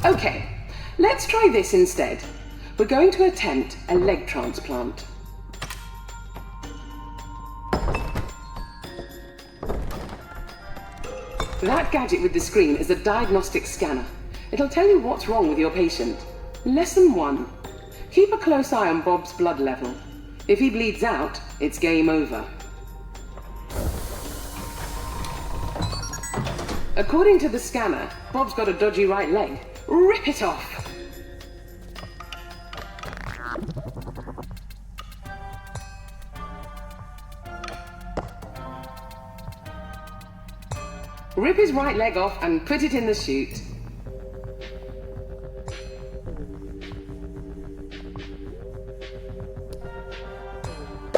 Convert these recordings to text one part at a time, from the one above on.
Okay, let's try this instead. We're going to attempt a leg transplant. That gadget with the screen is a diagnostic scanner. It'll tell you what's wrong with your patient. Lesson 1. Keep a close eye on Bob's blood level. If he bleeds out, it's game over. According to the scanner, Bob's got a dodgy right leg. Rip it off! Rip his right leg off and put it in the chute.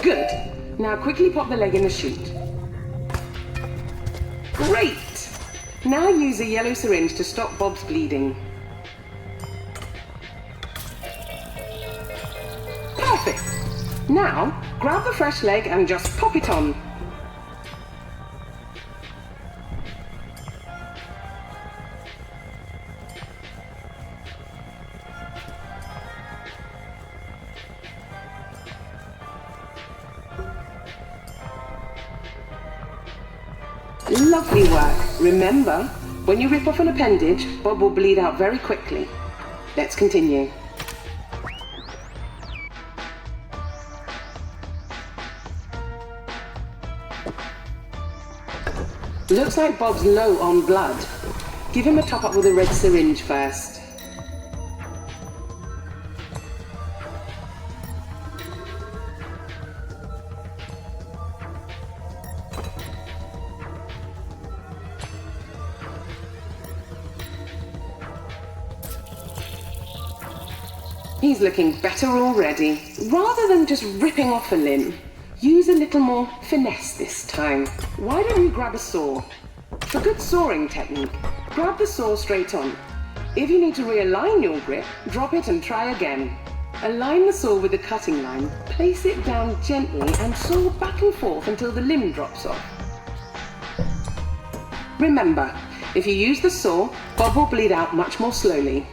Good. Now quickly pop the leg in the chute. Great! Now use a yellow syringe to stop Bob's bleeding. Perfect! Now, grab the fresh leg and just pop it on. Lovely work. Remember, when you rip off an appendage, Bob will bleed out very quickly. Let's continue. Looks like Bob's low on blood. Give him a top-up with a red syringe first. He's looking better already. Rather than just ripping off a limb, use a little more finesse this time. Why don't you grab a saw? For good sawing technique, grab the saw straight on. If you need to realign your grip, drop it and try again. Align the saw with the cutting line, place it down gently and saw back and forth until the limb drops off. Remember, if you use the saw, Bob will bleed out much more slowly.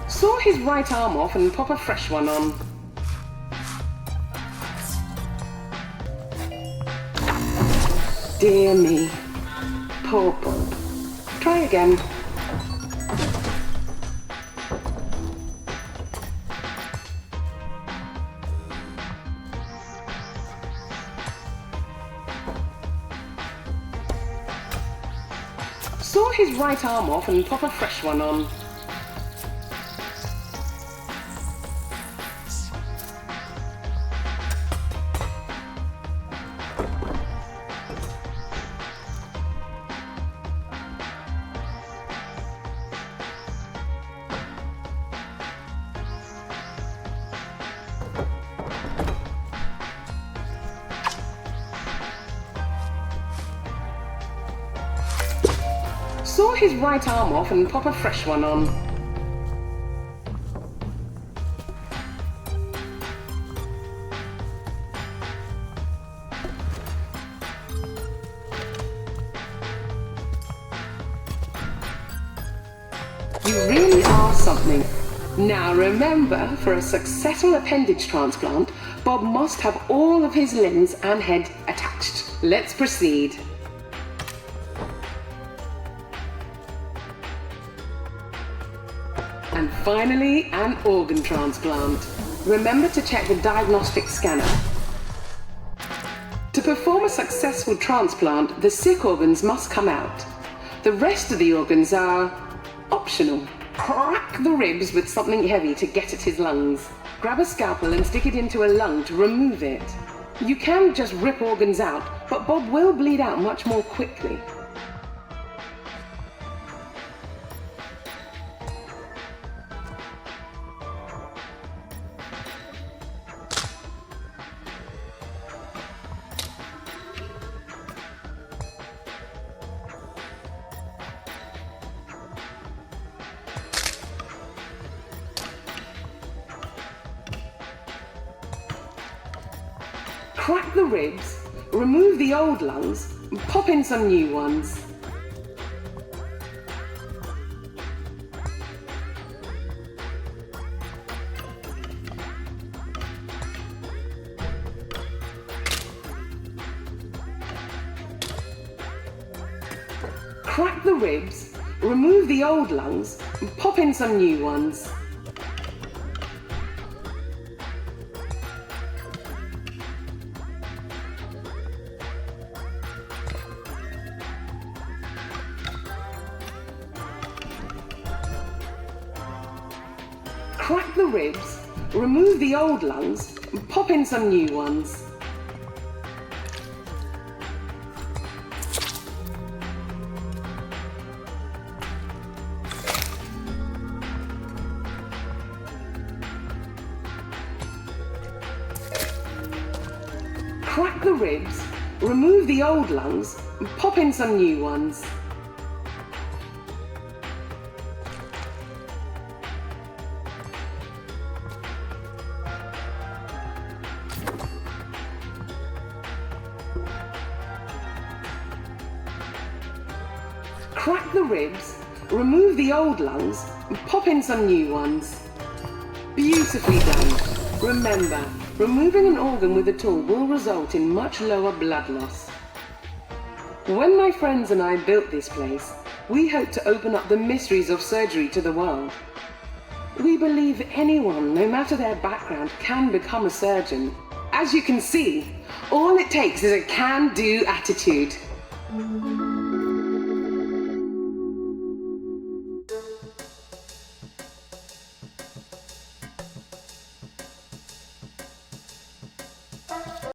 Saw his right arm off and pop a fresh one on. Dear me. Poor Bob. Try again. Saw his right arm off and pop a fresh one on. Saw his right arm off and pop a fresh one on. You really are something. Now remember, for a successful appendage transplant, Bob must have all of his limbs and head attached. Let's proceed. And finally, an organ transplant. Remember to check the diagnostic scanner. To perform a successful transplant, the sick organs must come out. The rest of the organs are optional. Crack the ribs with something heavy to get at his lungs. Grab a scalpel and stick it into a lung to remove it. You can just rip organs out, but Bob will bleed out much more quickly. Crack the ribs, remove the old lungs, and pop in some new ones. Crack the ribs, remove the old lungs, and pop in some new ones. Crack the ribs, remove the old lungs, and pop in some new ones. Crack the ribs, remove the old lungs, and pop in some new ones. Crack the ribs, remove the old lungs, and pop in some new ones. Beautifully done. Remember, removing an organ with a tool will result in much lower blood loss. When my friends and I built this place, we hoped to open up the mysteries of surgery to the world. We believe anyone, no matter their background, can become a surgeon. As you can see, all it takes is a can-do attitude.